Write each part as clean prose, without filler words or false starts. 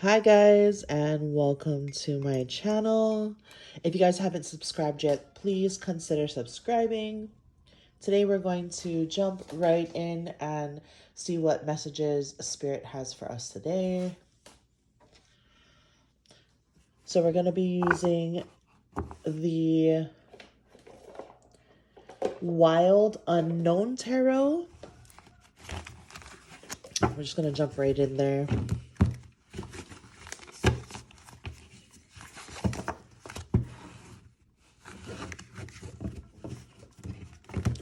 Hi guys, and welcome to my channel. If you guys haven't subscribed yet, please consider subscribing. Today we're going to jump right in and see what messages Spirit has for us today. So we're going to be using the Wild Unknown Tarot. We're just going to jump right in there.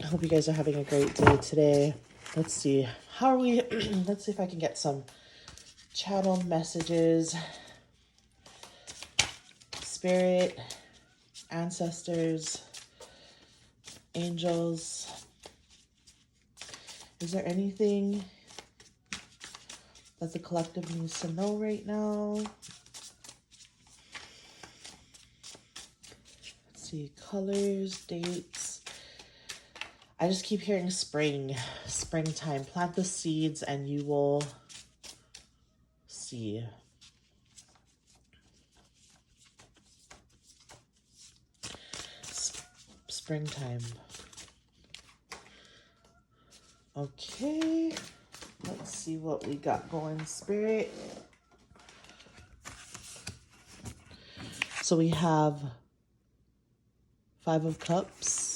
I hope you guys are having a great day today. Let's see. How are we? Let's see if I can get some channel messages. Spirit, ancestors, angels. Is there anything that the collective needs to know right now? Let's see. Colors, dates. I just keep hearing springtime. Plant the seeds and you will see. Springtime. Okay. Let's see what we got going, Spirit. So we have 5 of Cups.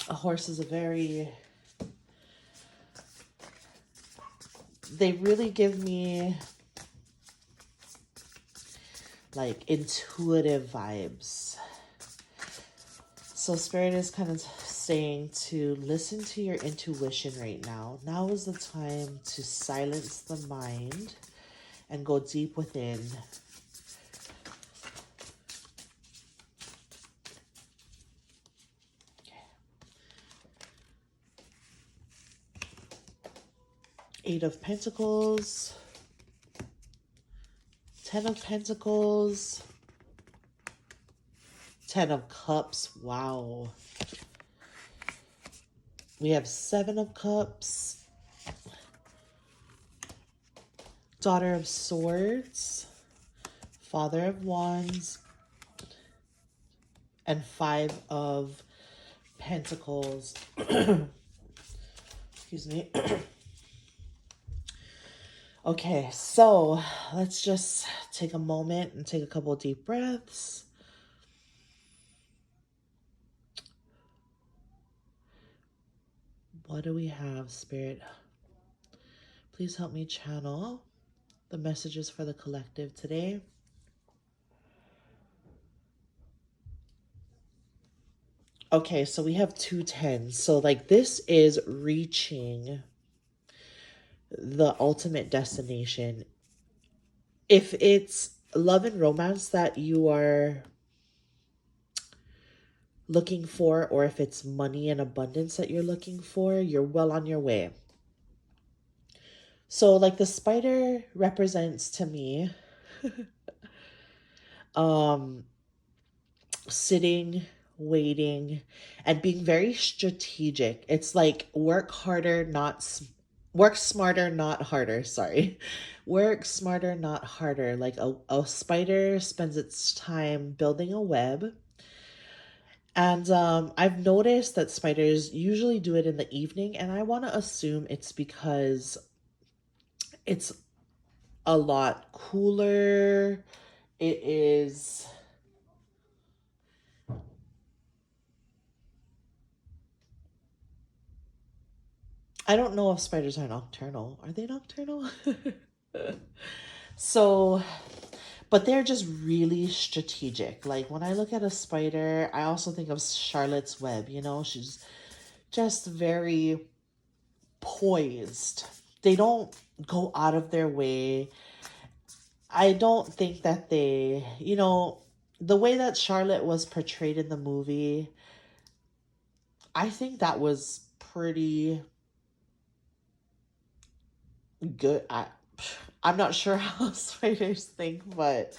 A horse is they really give me like intuitive vibes. So Spirit is kind of saying to listen to your intuition right now. Now is the time to silence the mind and go deep within. Okay. 8 of Pentacles. 10 of Pentacles. 10 of Cups. Wow. We have 7 of Cups. Daughter of Swords. Father of Wands. And 5 of Pentacles. Excuse me. Okay, so let's just take a moment and take a couple of deep breaths. What do we have, Spirit? Please help me channel the messages for the collective today. Okay, so we have 2 tens. So like this is reaching the ultimate destination. If it's love and romance that you are looking for, or if it's money and abundance that you're looking for, you're well on your way. So like the spider represents to me sitting, waiting, and being very strategic. It's like work harder, work smarter, not harder. Sorry. Work smarter, not harder. Like a spider spends its time building a web. And I've noticed that spiders usually do it in the evening, and I want to assume it's because it's a lot cooler. It is... I don't know if spiders are nocturnal. Are they nocturnal? So, but they're just really strategic. Like when I look at a spider, I also think of Charlotte's Web, you know, she's just very poised. They don't go out of their way. I don't think that they, you know, the way that Charlotte was portrayed in the movie, I think that was pretty good. I'm not sure how spiders think, but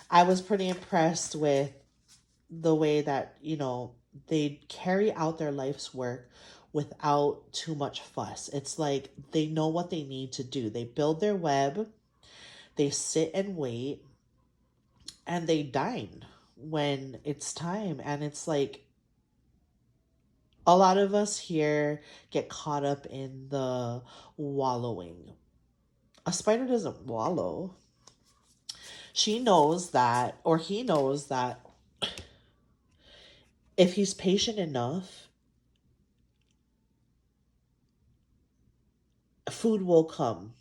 I was pretty impressed with the way that, you know, they carry out their life's work without too much fuss. It's like they know what they need to do. They build their web, they sit and wait, and they dine when it's time. And it's like a lot of us here get caught up in the wallowing. A spider doesn't wallow. She knows that, or he knows that if he's patient enough, food will come.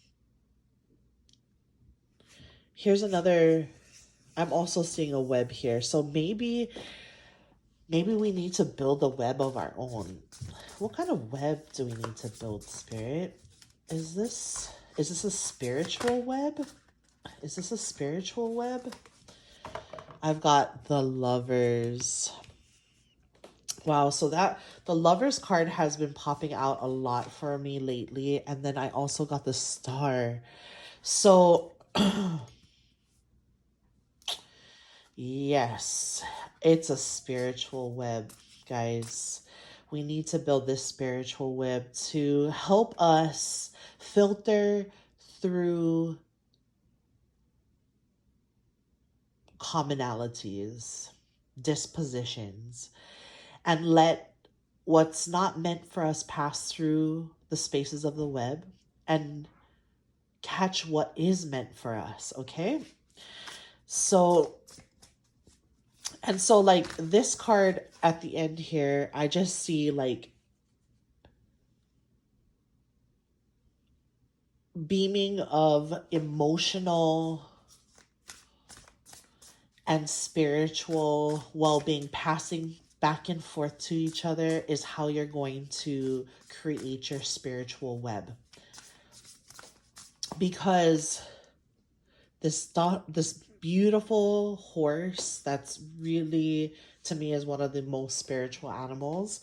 Here's another. I'm also seeing a web here. So maybe we need to build a web of our own. What kind of web do we need to build, Spirit? Is this a spiritual web? Is this a spiritual web? I've got the Lovers. Wow, so that the Lovers card has been popping out a lot for me lately, and then I also got the Star. So yes, it's a spiritual web, guys. We need to build this spiritual web to help us filter through commonalities, dispositions, and let what's not meant for us pass through the spaces of the web and catch what is meant for us, okay? So, and so like this card at the end here, I just see like beaming of emotional and spiritual well-being passing back and forth to each other is how you're going to create your spiritual web. Because this beautiful horse that's really, to me, is one of the most spiritual animals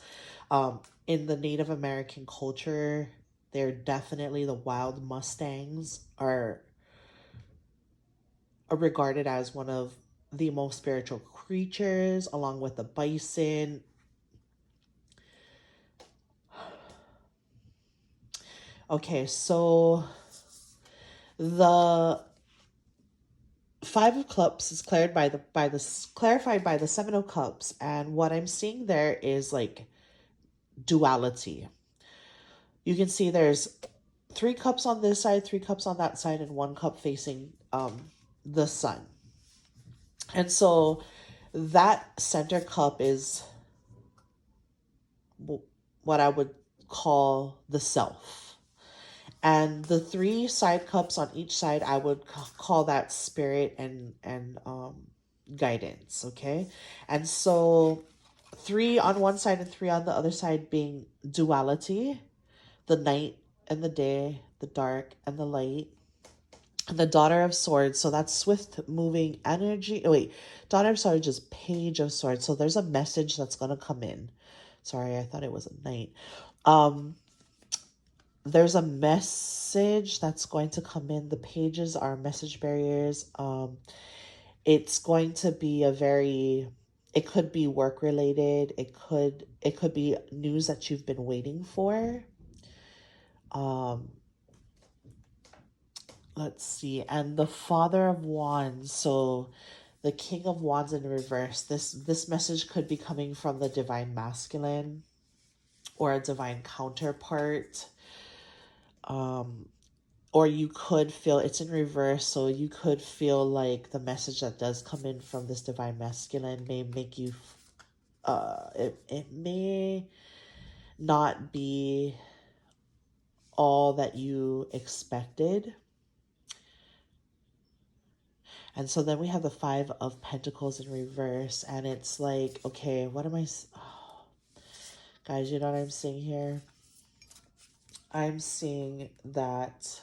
in the Native American culture. They're definitely, the wild mustangs are regarded as one of the most spiritual creatures, along with the bison. Okay, so the Five of Cups is clarified by the Seven of Cups, and what I'm seeing there is like duality. You can see there's 3 cups on this side, 3 cups on that side, and 1 cup facing the sun. And so that center cup is what I would call the self. And the 3 side cups on each side, I would call that spirit and guidance, okay? And so 3 on one side and 3 on the other side being duality, the night and the day, the dark and the light. And the Daughter of Swords, so that's swift moving energy. Oh, wait, Daughter of Swords is Page of Swords. So there's a message that's going to come in. Sorry, I thought it was a knight. There's a message that's going to come in. The pages are message barriers. It's going to be it could be work related. It could be news that you've been waiting for. Let's see. And the Father of Wands, so the King of Wands in reverse. This message could be coming from the divine masculine or a divine counterpart. Or you could feel it's in reverse, so you could feel like the message that does come in from this divine masculine may make you it may not be all that you expected. And so then we have the 5 of Pentacles in reverse, and it's like, okay, what am I... Oh, guys, you know what I'm seeing here? I'm seeing that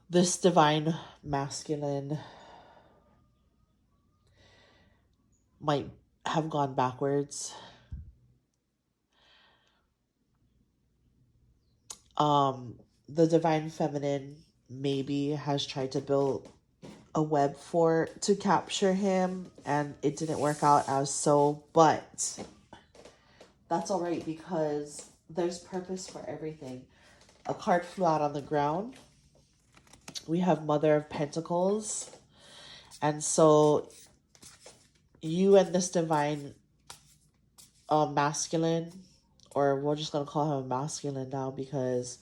this divine masculine might have gone backwards. The divine feminine maybe has tried to build a web to capture him, and it didn't work out as so. But That's all right because there's purpose for everything. A card flew out on the ground. We have Mother of Pentacles. And so you and this divine masculine, or we're just going to call him masculine now, because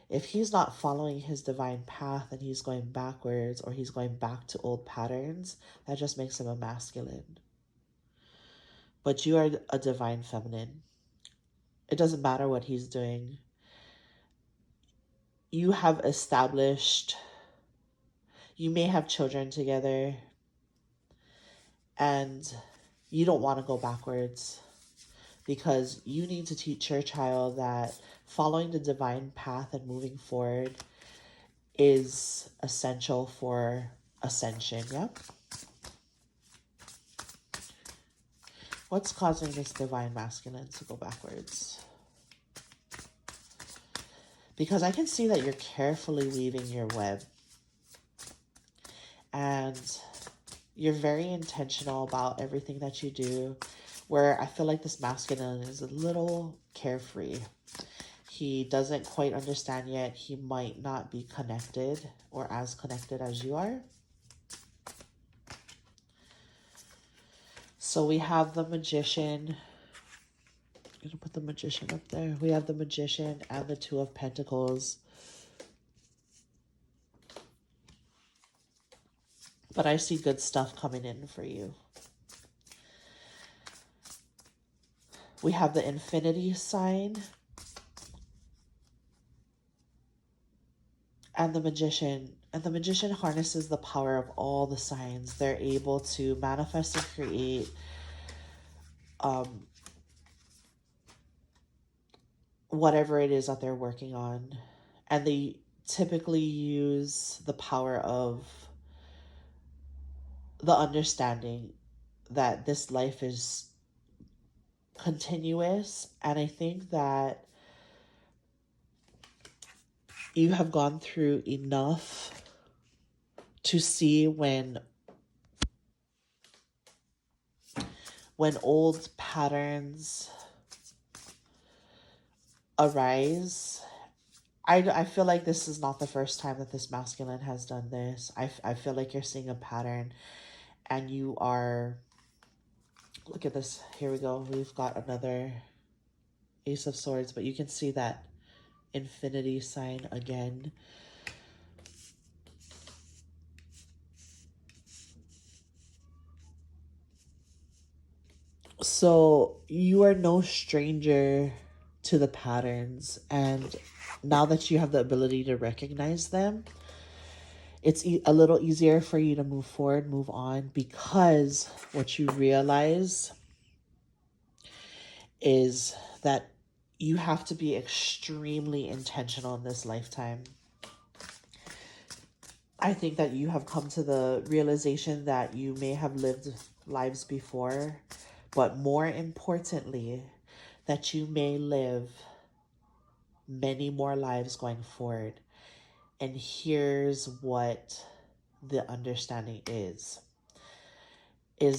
if he's not following his divine path and he's going backwards or he's going back to old patterns, that just makes him a masculine. But you are a divine feminine. It doesn't matter what he's doing. You have established, you may have children together, and you don't want to go backwards because you need to teach your child that following the divine path and moving forward is essential for ascension. Yeah. What's causing this divine masculine to go backwards? Because I can see that you're carefully weaving your web. And you're very intentional about everything that you do. Where I feel like this masculine is a little carefree. He doesn't quite understand yet. He might not be connected or as connected as you are. So we have the Magician. I'm going to put the Magician up there. We have the Magician and the Two of Pentacles. But I see good stuff coming in for you. We have the Infinity sign. And the Magician. And the Magician harnesses the power of all the signs. They're able to manifest and create whatever it is that they're working on. And they typically use the power of the understanding that this life is continuous. And I think that you have gone through enough to see when old patterns arise. I feel like this is not the first time that this masculine has done this. I feel like you're seeing a pattern and you are, look at this. Here we go. We've got another Ace of Swords, but you can see that Infinity sign again. So you are no stranger to the patterns, and now that you have the ability to recognize them, it's a little easier for you to move forward, move on, because what you realize is that you have to be extremely intentional in this lifetime. I think that you have come to the realization that you may have lived lives before, but more importantly, that you may live many more lives going forward. And here's what the understanding is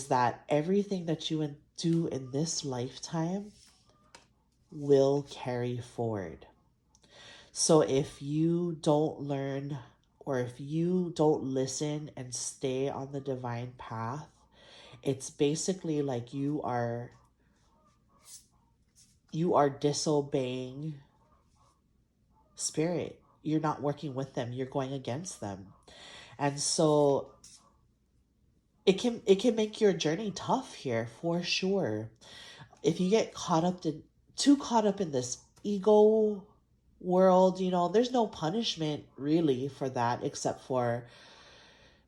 that everything that you do in this lifetime will carry forward. So if you don't learn, or if you don't listen and stay on the divine path, it's basically like you are disobeying spirit. You're not working with them. You're going against them. And so it can make your journey tough here for sure. If you get too caught up in this ego world, there's no punishment really for that except for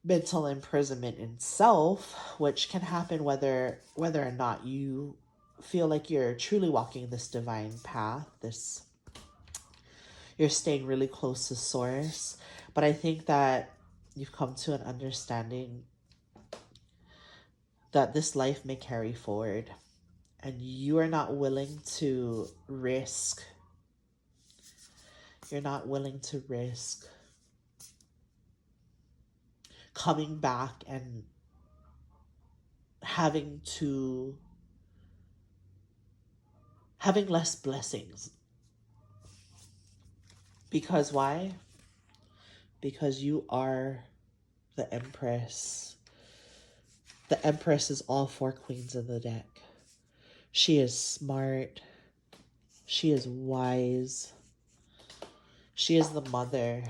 mental imprisonment in self, which can happen whether or not you feel like you're truly walking this divine path, you're staying really close to source. But I think that you've come to an understanding that this life may carry forward, and you are not willing to risk. You're not willing to risk coming back and having to having less blessings. Because why? Because you are the Empress. The Empress is all four queens in the deck. She is smart. She is wise. She is the mother.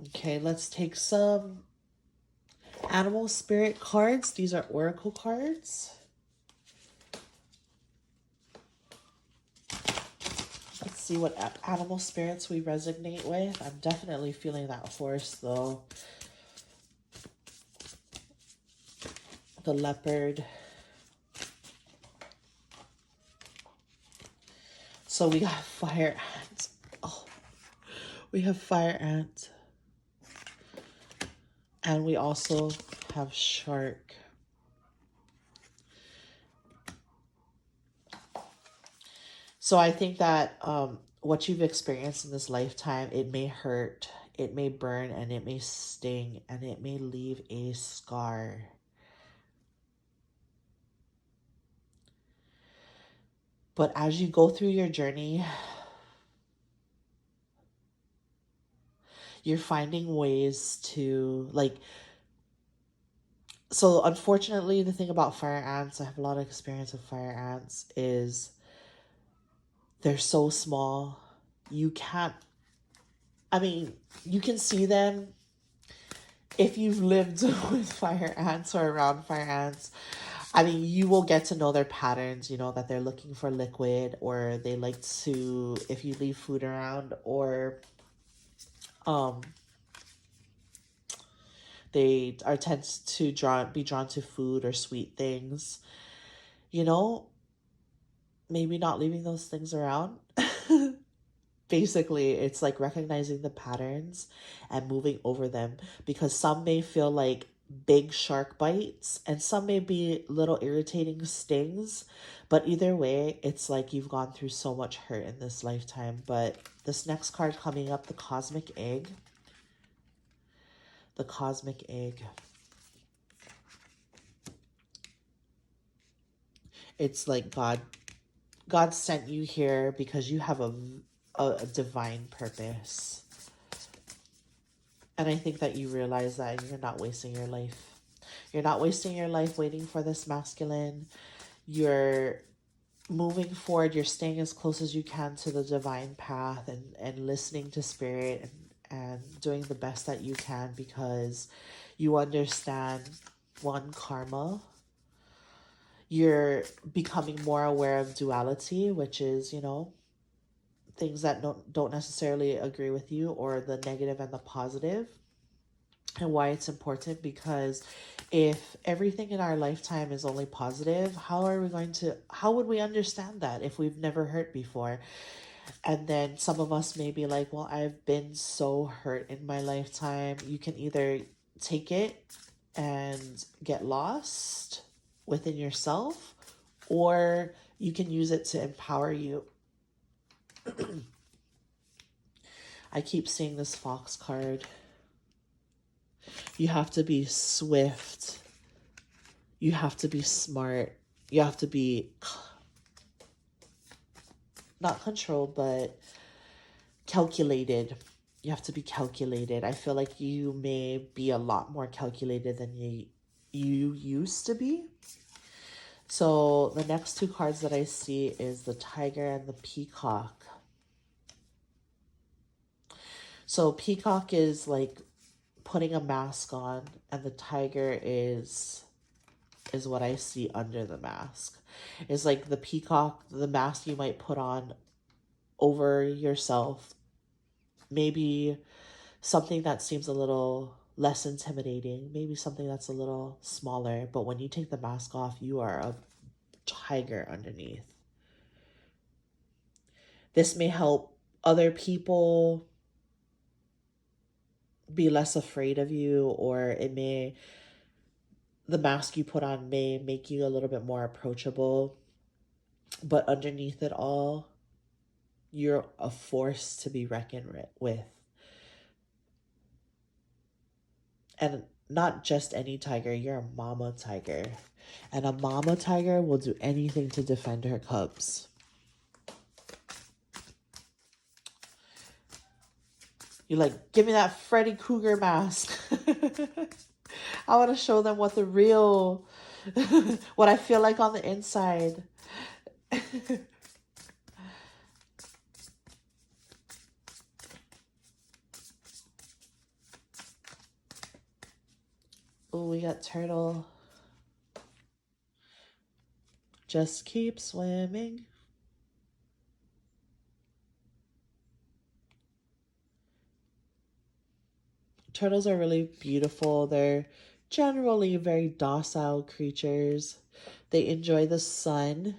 Okay, let's take some animal spirit cards. These are oracle cards. Let's see what animal spirits we resonate with. I'm definitely feeling that horse though. The leopard. So we got fire ant. Oh, we have fire ant. And we also have shark. So I think that what you've experienced in this lifetime, it may hurt, it may burn, and it may sting, and it may leave a scar. But as you go through your journey, you're finding ways to, like, so unfortunately, the thing about fire ants, I have a lot of experience with fire ants, is they're so small. You can't, I mean, you can see them if you've lived with fire ants or around fire ants. I mean, you will get to know their patterns, you know, that they're looking for liquid, or they like to, if you leave food around, or they are tend to be drawn to food or sweet things. You know, maybe not leaving those things around. Basically, it's like recognizing the patterns and moving over them, because some may feel like big shark bites and some may be little irritating stings, but either way, it's like you've gone through so much hurt in this lifetime. But this next card coming up, the cosmic egg. The cosmic egg. It's like God sent you here because you have a divine purpose. And I think that you realize that you're not wasting your life. You're not wasting your life waiting for this masculine. You're moving forward. You're staying as close as you can to the divine path, and listening to spirit, and doing the best that you can, because you understand, one, karma. You're becoming more aware of duality, which is, you know, things that don't necessarily agree with you, or the negative and the positive. And why it's important, because if everything in our lifetime is only positive, how would we understand that if we've never hurt before? And then some of us may be like, well, I've been so hurt in my lifetime. You can either take it and get lost within yourself, or you can use it to empower you. I keep seeing this fox card. You have to be swift. You have to be smart. You have to be not controlled, but calculated. You have to be calculated. I feel like you may be a lot more calculated than you used to be. So the next two cards that I see is the tiger and the peacock. So peacock is like putting a mask on, and the tiger is what I see under the mask. It's like the peacock, the mask you might put on over yourself, maybe something that seems a little less intimidating, maybe something that's a little smaller, but when you take the mask off, you are a tiger underneath. This may help other people be less afraid of you, or the mask you put on may make you a little bit more approachable, but underneath it all, you're a force to be reckoned with. And not just any tiger, you're a mama tiger. And a mama tiger will do anything to defend her cubs. You're like, give me that Freddy Krueger mask. I want to show them what the real, what I feel like on the inside. Oh, we got turtle. Just keep swimming. Turtles are really beautiful. They're generally very docile creatures. They enjoy the sun.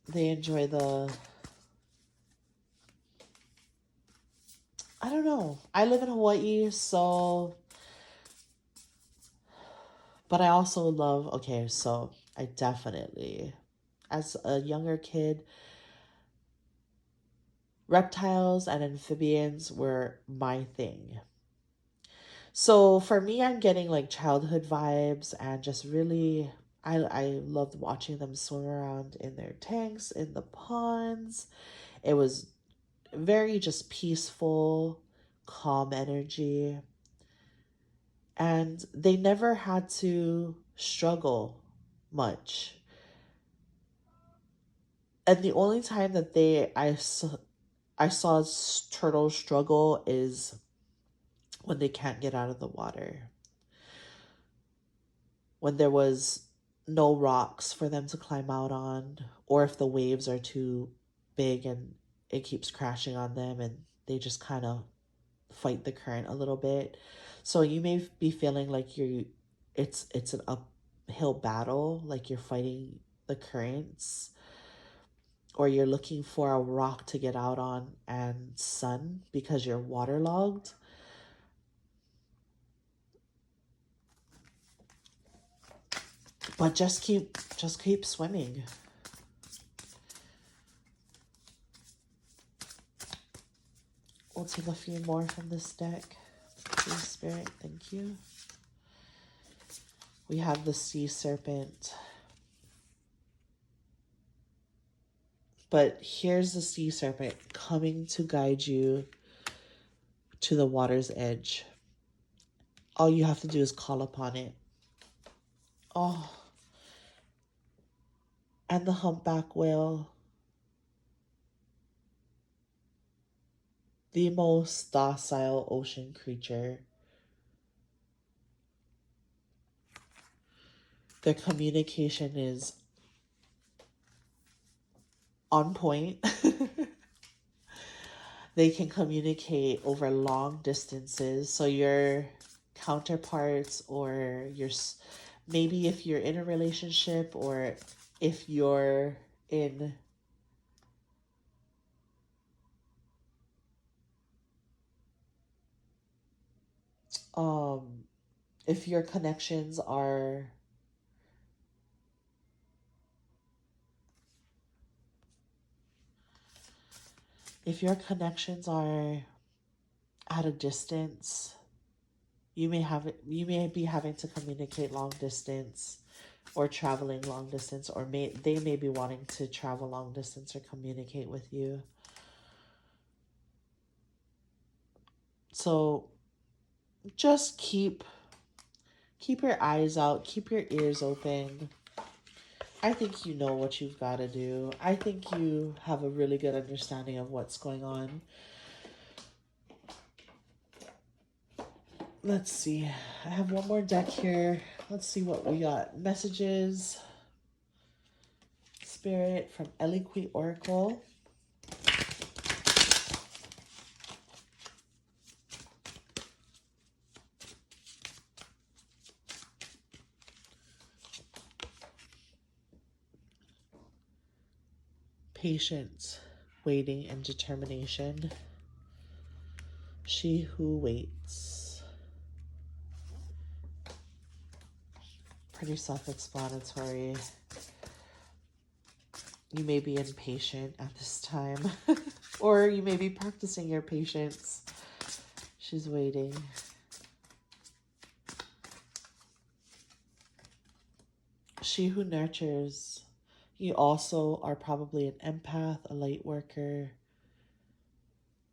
They enjoy the... I don't know. I live in Hawaii, so... But I also love... Okay, so I definitely... As a younger kid, reptiles and amphibians were my thing. So for me, I'm getting like childhood vibes and just really, I loved watching them swim around in their tanks, in the ponds. It was very just peaceful, calm energy. And they never had to struggle much. And the only time that I saw turtles struggle is when they can't get out of the water. When there was no rocks for them to climb out on, or if the waves are too big and it keeps crashing on them and they just kind of fight the current a little bit. So you may be feeling like it's an uphill battle, like you're fighting the currents, or you're looking for a rock to get out on and sun because you're waterlogged. But just keep swimming. We'll take a few more from this deck. Please, Spirit, thank you. We have the sea serpent. But here's the sea serpent coming to guide you to the water's edge. All you have to do is call upon it. Oh. And the humpback whale. The most docile ocean creature. Their communication is on point. They can communicate over long distances. So your counterparts, or maybe if you're in a relationship, or if you're in if your connections are at a distance, you may be having to communicate long distance, or traveling long distance, or they may be wanting to travel long distance or communicate with you. So just keep your eyes out, keep your ears open. I think you know what you've got to do. I think you have a really good understanding of what's going on. Let's see. I have one more deck here. Let's see what we got. Messages. Spirit from Eliqui Oracle. Patience, waiting, and determination. She who waits. Pretty self-explanatory. You may be impatient at this time, or you may be practicing your patience. She's waiting. She who nurtures. You also are probably an empath, a light worker,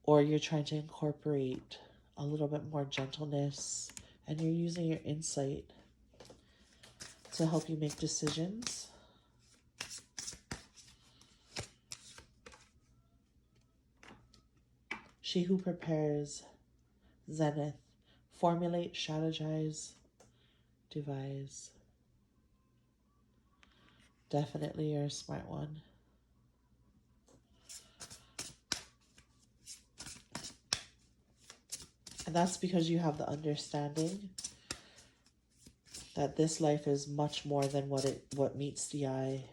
or you're trying to incorporate a little bit more gentleness, and you're using your insight to help you make decisions. She who prepares. Zenith. Formulate, strategize, devise. Definitely you're a smart one. And that's because you have the understanding that this life is much more than what meets the eye.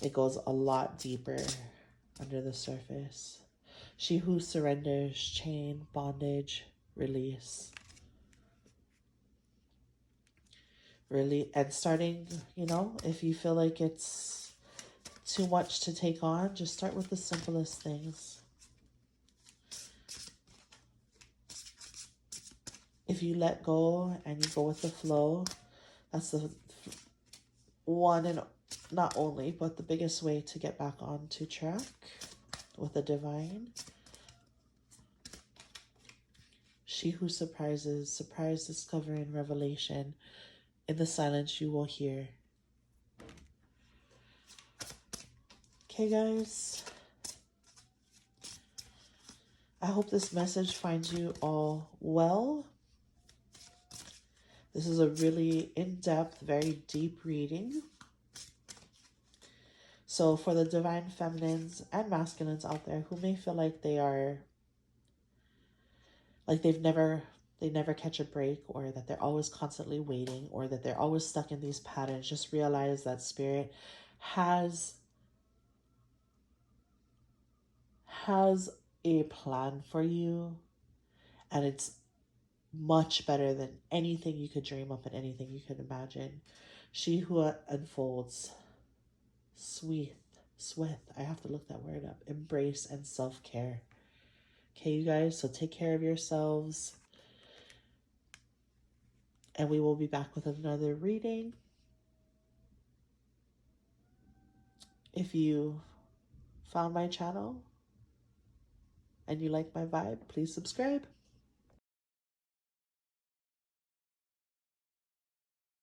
It goes a lot deeper under the surface. She who surrenders, chain, bondage, release. Really, and starting, if you feel like it's too much to take on, just start with the simplest things. If you let go and you go with the flow, that's the one and not only, but the biggest way to get back onto track with the divine. She who surprises, surprise, discovery, and revelation. In the silence you will hear. Okay, guys. I hope this message finds you all well. This is a really in-depth, very deep reading. So for the divine feminines and masculines out there who may feel like they never catch a break, or that they're always constantly waiting, or that they're always stuck in these patterns, just realize that Spirit has a plan for you, and it's much better than anything you could dream up and anything you could imagine. She who unfolds, sweet, I have to look that word up, embrace and self-care. Okay, you guys, so take care of yourselves, and we will be back with another reading. If you found my channel and you like my vibe, please subscribe.